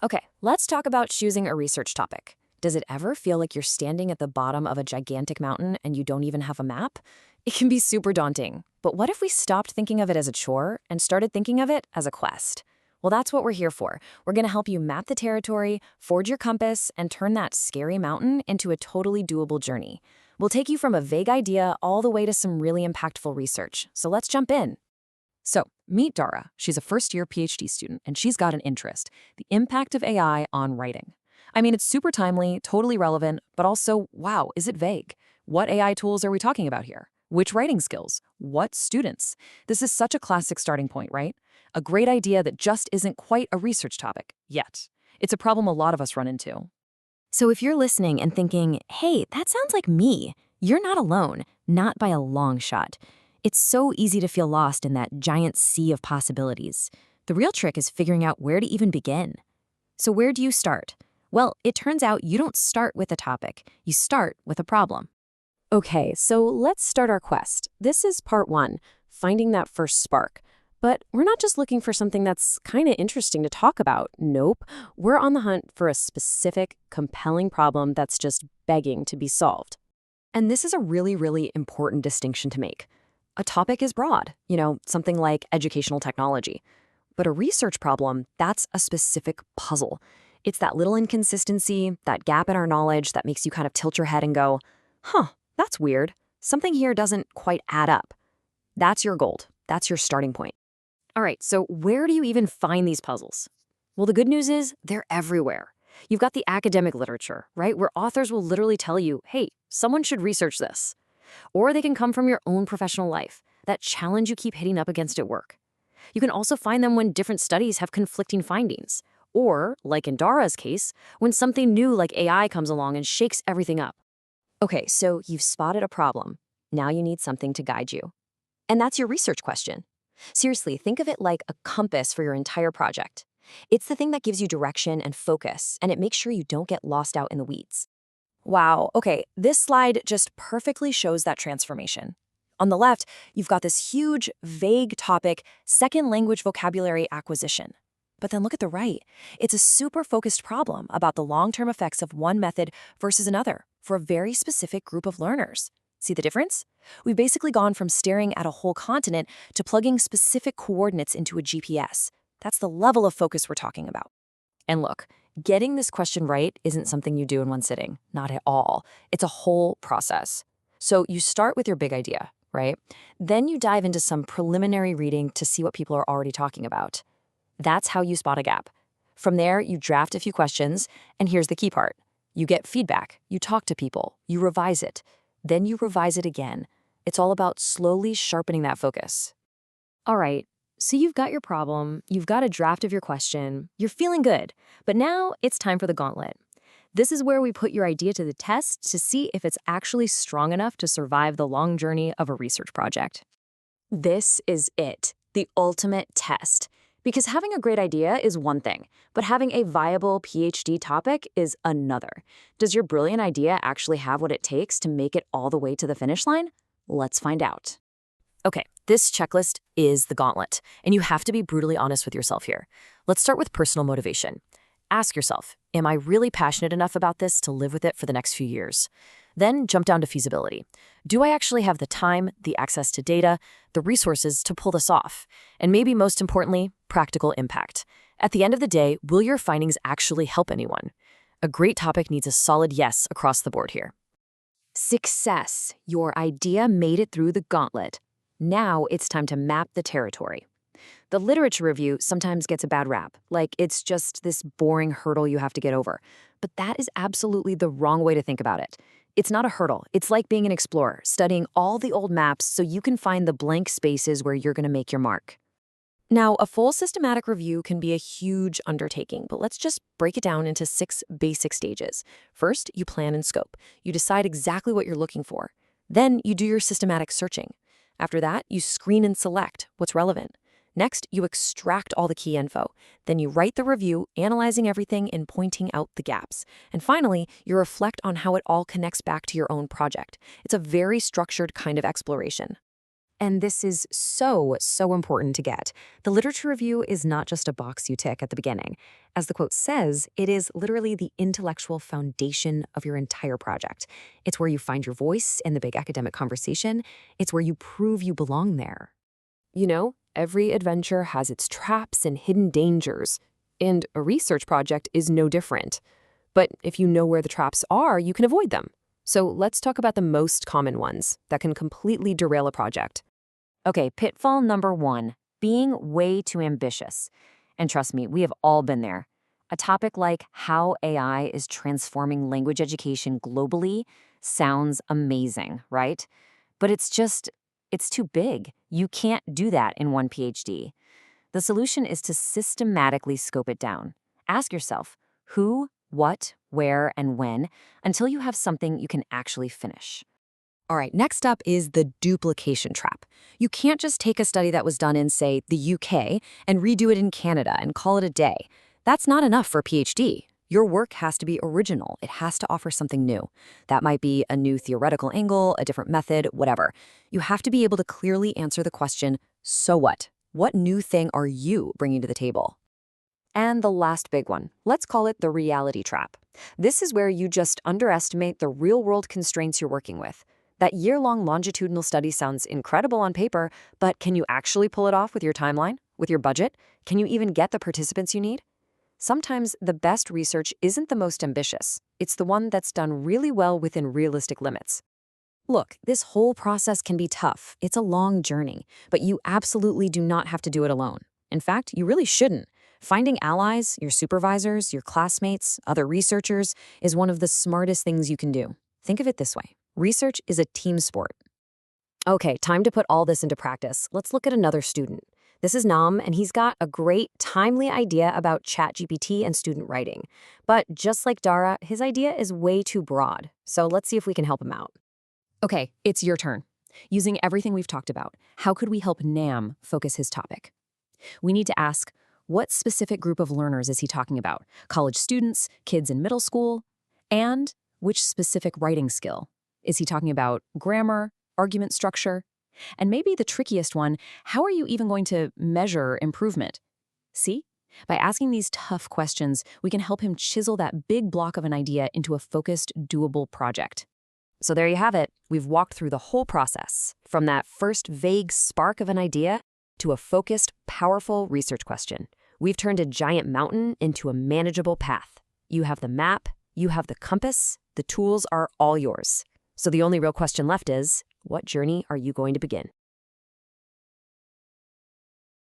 Okay, let's talk about choosing a research topic. Does it ever feel like you're standing at the bottom of a gigantic mountain and you don't even have a map? It can be super daunting. But what if we stopped thinking of it as a chore and started thinking of it as a quest? Well, that's what we're here for. We're going to help you map the territory, forge your compass, and turn that scary mountain into a totally doable journey. We'll take you from a vague idea all the way to some really impactful research. So let's jump in. So, meet Dara. She's a first-year PhD student, and she's got an interest: the impact of AI on writing. I mean, it's super timely, totally relevant, but also, wow, is it vague? What AI tools are we talking about here? Which writing skills? What students? This is such a classic starting point, right? A great idea that just isn't quite a research topic yet. It's a problem a lot of us run into. So if you're listening and thinking, hey, that sounds like me, you're not alone, not by a long shot. It's so easy to feel lost in that giant sea of possibilities. The real trick is figuring out where to even begin. So where do you start? Well, it turns out you don't start with a topic. You start with a problem. Okay, so let's start our quest. This is part one, finding that first spark. But we're not just looking for something that's kind of interesting to talk about. Nope. We're on the hunt for a specific, compelling problem that's just begging to be solved. And this is a really, really important distinction to make. A topic is broad, something like educational technology. But a research problem, that's a specific puzzle. It's that little inconsistency, that gap in our knowledge that makes you kind of tilt your head and go, that's weird. Something here doesn't quite add up. That's your gold. That's your starting point. All right, so where do you even find these puzzles? Well, the good news is they're everywhere. You've got the academic literature, right, where authors will literally tell you, hey, someone should research this. Or they can come from your own professional life, that challenge you keep hitting up against at work. You can also find them when different studies have conflicting findings. Or, like in Dara's case, when something new like AI comes along and shakes everything up. Okay, so you've spotted a problem. Now you need something to guide you. And that's your research question. Seriously, think of it like a compass for your entire project. It's the thing that gives you direction and focus, and it makes sure you don't get lost out in the weeds. Wow, okay, this slide just perfectly shows that transformation. On the left, you've got this huge, vague topic, second language vocabulary acquisition. But then look at the right. It's a super focused problem about the long-term effects of one method versus another for a very specific group of learners. See the difference? We've basically gone from staring at a whole continent to plugging specific coordinates into a GPS. That's the level of focus we're talking about. And look, getting this question right isn't something you do in one sitting, not at all. It's a whole process. So you start with your big idea, right? Then you dive into some preliminary reading to see what people are already talking about. That's how you spot a gap. From there, you draft a few questions, and here's the key part. You get feedback, you talk to people, you revise it. Then you revise it again. It's all about slowly sharpening that focus. All right, so you've got your problem, you've got a draft of your question, you're feeling good, but now it's time for the gauntlet. This is where we put your idea to the test to see if it's actually strong enough to survive the long journey of a research project. This is it, the ultimate test. Because having a great idea is one thing, but having a viable PhD topic is another. Does your brilliant idea actually have what it takes to make it all the way to the finish line? Let's find out. Okay, this checklist is the gauntlet, and you have to be brutally honest with yourself here. Let's start with personal motivation. Ask yourself, am I really passionate enough about this to live with it for the next few years? Then jump down to feasibility. Do I actually have the time, the access to data, the resources to pull this off? And maybe most importantly, practical impact. At the end of the day, will your findings actually help anyone? A great topic needs a solid yes across the board here. Success. Your idea made it through the gauntlet. Now it's time to map the territory. The literature review sometimes gets a bad rap, like it's just this boring hurdle you have to get over. But that is absolutely the wrong way to think about it. It's not a hurdle. It's like being an explorer, studying all the old maps so you can find the blank spaces where you're going to make your mark. Now, a full systematic review can be a huge undertaking, but let's just break it down into 6 basic stages. First, you plan and scope. You decide exactly what you're looking for. Then you do your systematic searching. After that, you screen and select what's relevant. Next, you extract all the key info. Then you write the review, analyzing everything and pointing out the gaps. And finally, you reflect on how it all connects back to your own project. It's a very structured kind of exploration. And this is so, so important to get. The literature review is not just a box you tick at the beginning. As the quote says, it is literally the intellectual foundation of your entire project. It's where you find your voice in the big academic conversation. It's where you prove you belong there. You know, every adventure has its traps and hidden dangers, and a research project is no different. But if you know where the traps are, you can avoid them. So let's talk about the most common ones that can completely derail a project. Okay, pitfall number 1, being way too ambitious. And trust me, we have all been there. A topic like how AI is transforming language education globally sounds amazing, right? But it's too big. You can't do that in one PhD. The solution is to systematically scope it down. Ask yourself, who, what, where, and when, until you have something you can actually finish. All right, next up is the duplication trap. You can't just take a study that was done in, say, the UK and redo it in Canada and call it a day. That's not enough for a PhD. Your work has to be original. It has to offer something new. That might be a new theoretical angle, a different method, whatever. You have to be able to clearly answer the question, so what? What new thing are you bringing to the table? And the last big one, let's call it the reality trap. This is where you just underestimate the real-world constraints you're working with. That year-long longitudinal study sounds incredible on paper, but can you actually pull it off with your timeline, with your budget? Can you even get the participants you need? Sometimes the best research isn't the most ambitious. It's the one that's done really well within realistic limits. Look, this whole process can be tough. It's a long journey, but you absolutely do not have to do it alone. In fact, you really shouldn't. Finding allies, your supervisors, your classmates, other researchers, is one of the smartest things you can do. Think of it this way. Research is a team sport. Okay, time to put all this into practice. Let's look at another student. This is Nam, and he's got a great, timely idea about ChatGPT and student writing. But just like Dara, his idea is way too broad. So let's see if we can help him out. Okay, it's your turn. Using everything we've talked about, how could we help Nam focus his topic? We need to ask, what specific group of learners is he talking about? College students, kids in middle school? And which specific writing skill? Is he talking about grammar, argument structure? And maybe the trickiest one, how are you even going to measure improvement? See? By asking these tough questions, we can help him chisel that big block of an idea into a focused, doable project. So there you have it. We've walked through the whole process, from that first vague spark of an idea to a focused, powerful research question. We've turned a giant mountain into a manageable path. You have the map, you have the compass, the tools are all yours. So the only real question left is, what journey are you going to begin?